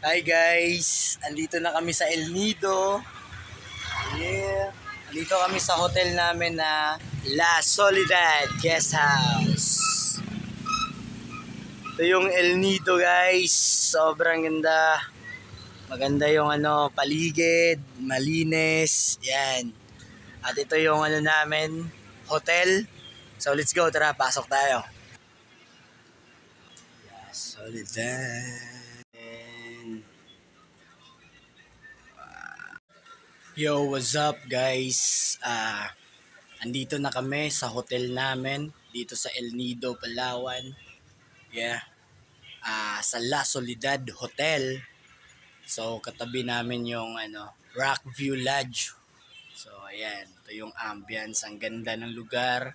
Hi guys! Andito na kami sa El Nido. Yeah! Andito kami sa hotel namin na La Soledad Guest House. Ito yung El Nido guys. Sobrang ganda. Maganda yung paligid, malinis. Yan. At ito yung namin, hotel. So let's go, tara, pasok tayo. La Soledad. Yo, what's up guys? Andito na kami sa hotel namin dito sa El Nido, Palawan. Yeah. Sa La Soledad Hotel. So katabi namin yung Rockview Lodge. So ayan, ito yung ambience, ang ganda ng lugar.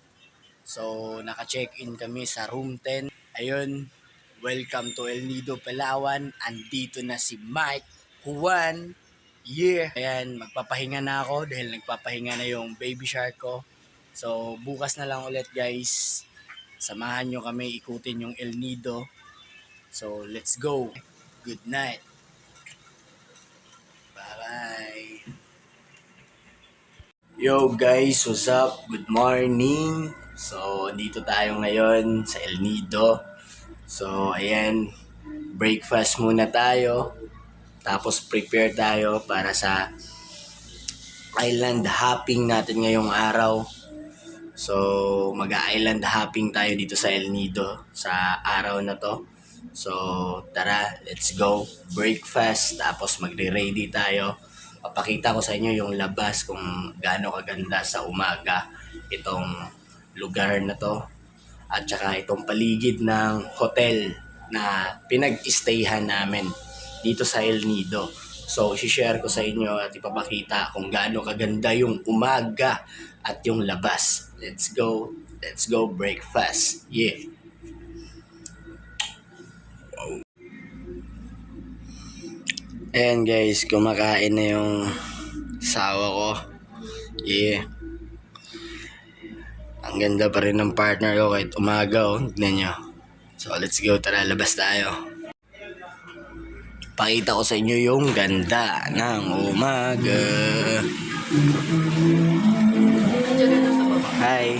So naka-check-in kami sa room 10. Ayun, welcome to El Nido, Palawan. Andito na si Mike Juan. Yeah. Ayan, magpapahinga na ako dahil nagpapahinga na yung baby shark ko. So, bukas na lang ulit guys. Samahan nyo kami ikutin yung El Nido. So, let's go. Good night. Bye-bye. Yo guys, what's up? Good morning. So, dito tayo ngayon sa El Nido. So, ayan, breakfast muna tayo. Tapos prepare tayo para sa island hopping natin ngayong araw. So mag-island hopping tayo dito sa El Nido sa araw na to. So tara, let's go. Breakfast, tapos magre-ready tayo. Papakita ko sa inyo yung labas kung gaano kaganda sa umaga itong lugar na to. At saka itong paligid ng hotel na pinag-stayhan namin dito sa El Nido. So, i-share ko sa inyo at ipapakita kung gaano kaganda yung umaga at yung labas. Let's go. Let's go breakfast. Yeah. Wow. Ayan guys, kumakain na yung sawa ko. Yeah. Ang ganda pa rin ng partner ko kahit umaga. Tignan nyo. So, let's go. Tara, labas tayo. Pakita ko sa inyo yung ganda ng umaga. Hi.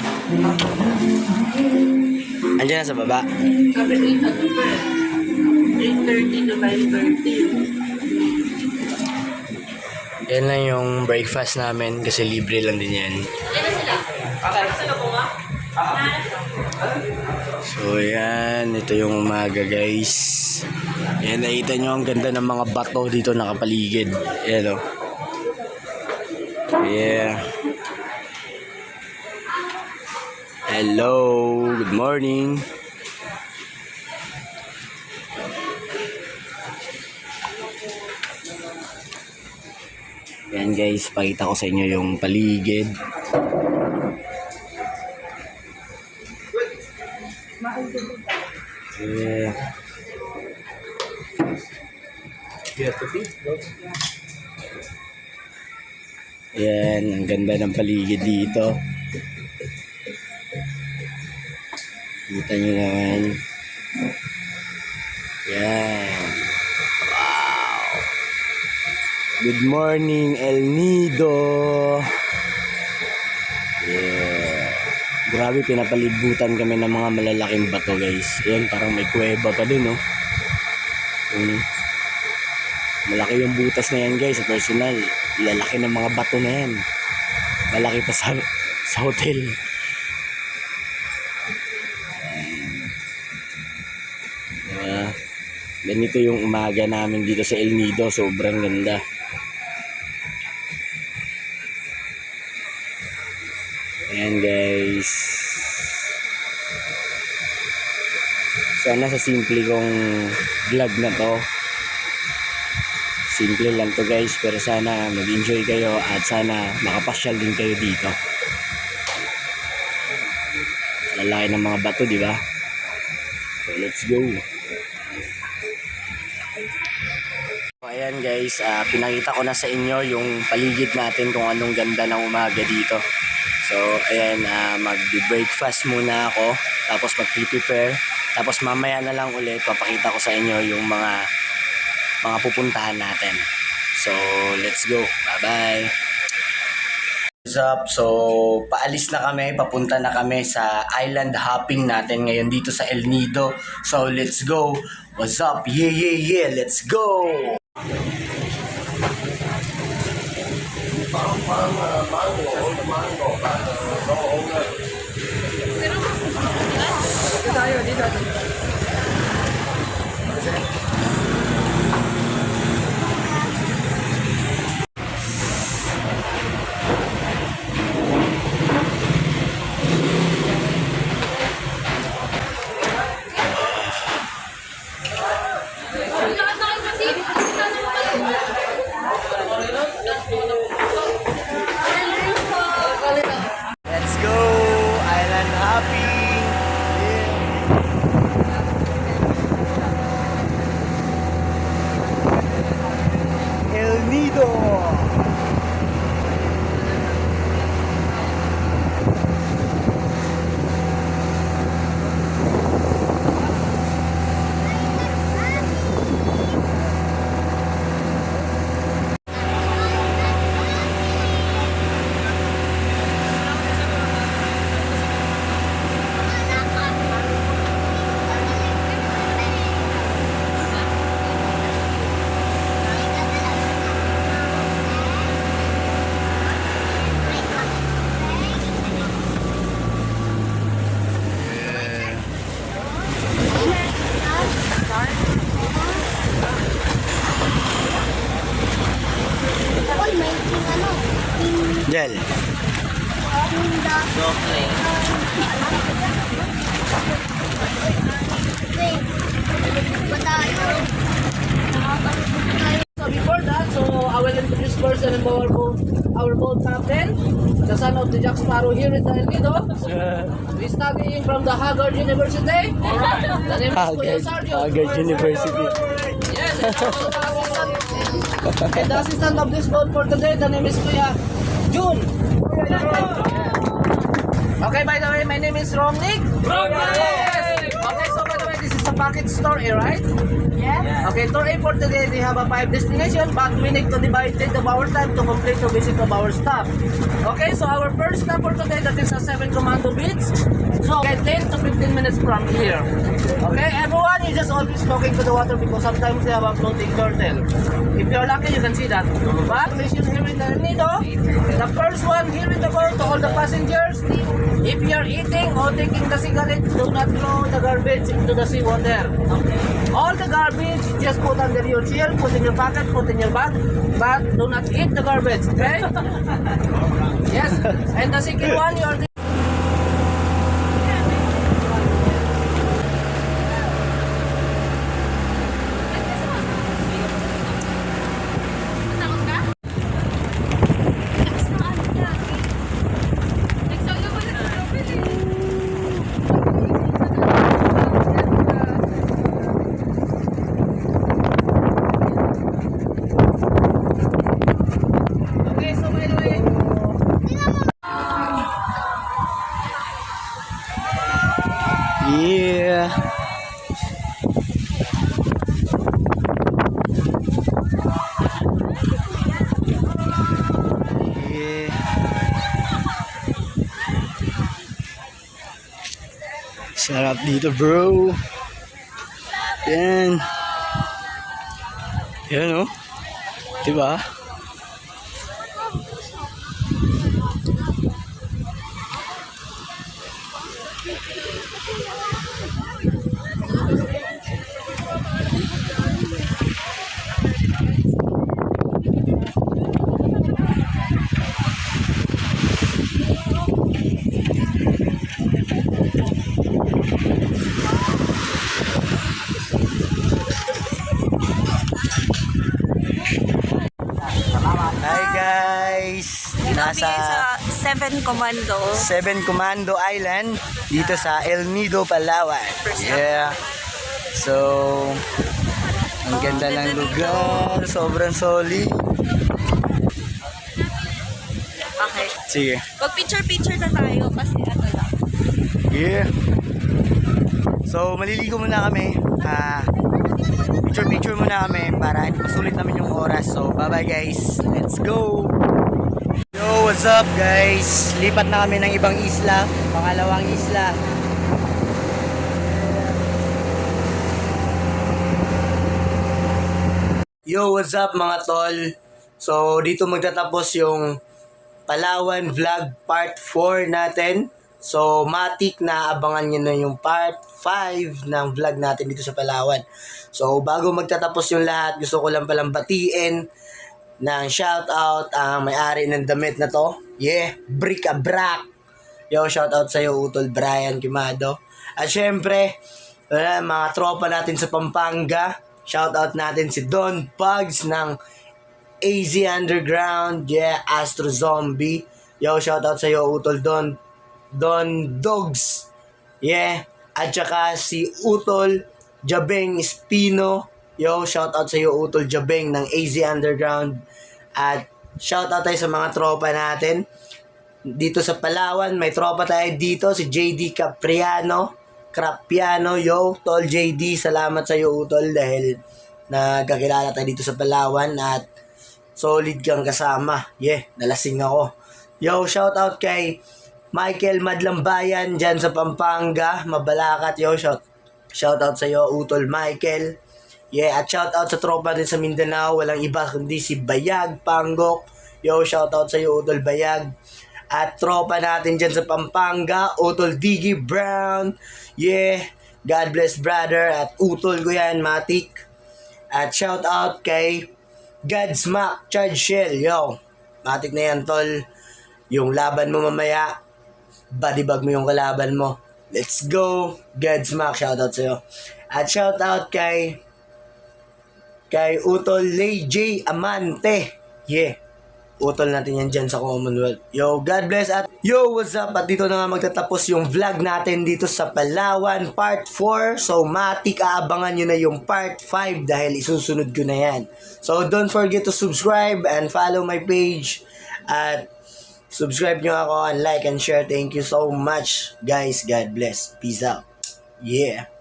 Andiyan na sa baba. Sabi 8:30 to 5:30. Yan lang yung breakfast namin kasi libre lang din yan. So yan, ito yung umaga guys. Yan, nakita nyo ang ganda ng mga bato dito nakapaligid. Yan o. Yeah. Hello, good morning. Yan guys, pakita ko sa inyo yung paligid. Yeah. Yan, ang ganda ng paligid dito. Kita nyo naman. Yan. Wow. Good morning, El Nido. Yeah. Grabe, pinapalibutan kami ng mga malalaking bato guys. Yan, parang may kuweba pa din, no? Malaki yung butas na yan guys, sa personal. Lalaki ng mga bato na yan. Malaki pa sa hotel. Ganito yung umaga namin dito sa El Nido. Sobrang ganda. Ayan guys. Sana sa simple kong vlog na to. Simple lang to guys, pero sana mag-enjoy kayo at sana makapasyal din kayo dito. Lalaki ng mga bato, di ba? So let's go. Ayan guys, pinakita ko na sa inyo yung paligid natin kung anong ganda ng umaga dito. So ayan, mag-breakfast muna ako, tapos mag-prepare. Tapos mamaya na lang ulit papakita ko sa inyo yung mga mga pupuntahan natin. So, let's go. Bye-bye. What's up? So, paalis na kami. Papunta na kami sa island hopping natin ngayon dito sa El Nido. So, let's go. What's up? Yeah, yeah, yeah. Let's go! Let's go! Island hopping! Yeah. El Nido! Jel. So before that, I will introduce first and our boat captain, the son of the Jack Sparrow here in the El Nido. He's studying from the Haggard University. The name is Kuya Sergio. Haggard University. Yes, and the assistant of this boat for today, the name is Kuya June. Okay, by the way, my name is Romnick. Yes. Okay, so by the way, this is a package store here, right? Yes. Okay, tour A for today, we have a 5 destination, but we need to divide it of our time to complete the visit of our stop. Okay, so our first stop for today, that is a 7 Commando Beach. So, get 10 to 15 minutes from here. Okay, everyone, you just always walking to the water because sometimes they have a floating turtle. If you're lucky, you can see that. But mission here in the El Nido, the first one here in the boat to all the passengers, if you are eating or taking the cigarette, do not throw the garbage into the seawater. All the garbage, just put under your chair, put in your pocket, put in your bag, but do not eat the garbage, okay? Yes, and the second one, you are okay, so by the way, Yeah. Yeah. Sarap dito, bro. Yan. Yan, oh. Diba? Hi guys! Nasa Nasa sa 7 Commando. 7 Commando Island dito sa El Nido, Palawan. Yeah. So, ang ganda ng lugar. Sobrang solid. Okay. Sige. Mag-picture-picture na tayo kasi ano lang. Yeah. So, maliligo muna kami. picture muna kami para masulit namin yung oras. So, bye-bye guys. Let's go! Yo, what's up guys? Lipat na kami ng ibang isla. Pangalawang isla. Yo, what's up mga tol? So, dito magtatapos yung Palawan Vlog Part 4 natin. So, matik na abangan nyo na yung Part 5 ng vlog natin dito sa Palawan. So, bago magtatapos yung lahat, gusto ko lang palang batiin ng shoutout ang may-ari ng damit na to. Yeah, Brika Brak. Yo, shoutout sa'yo, Utol Brian Quimado. At syempre, mga tropa natin sa Pampanga. Shoutout natin si Don Pugs ng AZ Underground. Yeah, Astro Zombie. Yo, shoutout sa'yo, Utol Don Dogs. Yeah, at saka si Utol Jabeng Espino. Yo, shoutout sa'yo, Utol Jabeng ng AZ Underground. At shoutout tayo sa mga tropa natin dito sa Palawan. May tropa tayo dito, si JD Capriano. Yo, Tol JD, salamat sa'yo, Utol, dahil nagkakilala tayo dito sa Palawan at solid kang kasama. Yeah, nalasing ako. Yo, shoutout kay Michael Madlambayan dyan sa Pampanga, Mabalacat. Yo, shoutout sa'yo, Utol Michael. Yeah, at shoutout sa tropa din sa Mindanao, walang iba kundi si Bayag Panggok. Yo, shoutout sa'yo, Utol Bayag. At tropa natin dyan sa Pampanga, Utol Diggy Brown. Yeah, God bless brother. At Utol ko yan, Matik. At shoutout kay Godsmack Charge Shell. Yo, Matik na yan, tol. Yung laban mo mamaya, bodybag mo yung kalaban mo. Let's go, Godsmack. Shoutout sa'yo. At shoutout kay Utol Lay J Amante. Yeah, Utol natin yan dyan sa Commonwealth. Yo, God bless. At yo, what's up? At dito na nga magtatapos yung vlog natin dito sa Palawan Part 4. So, matik aabangan nyo na yung Part 5 dahil isusunod ko na yan. So, don't forget to subscribe and follow my page. At subscribe nyo ako and like and share. Thank you so much, guys. God bless. Peace out. Yeah.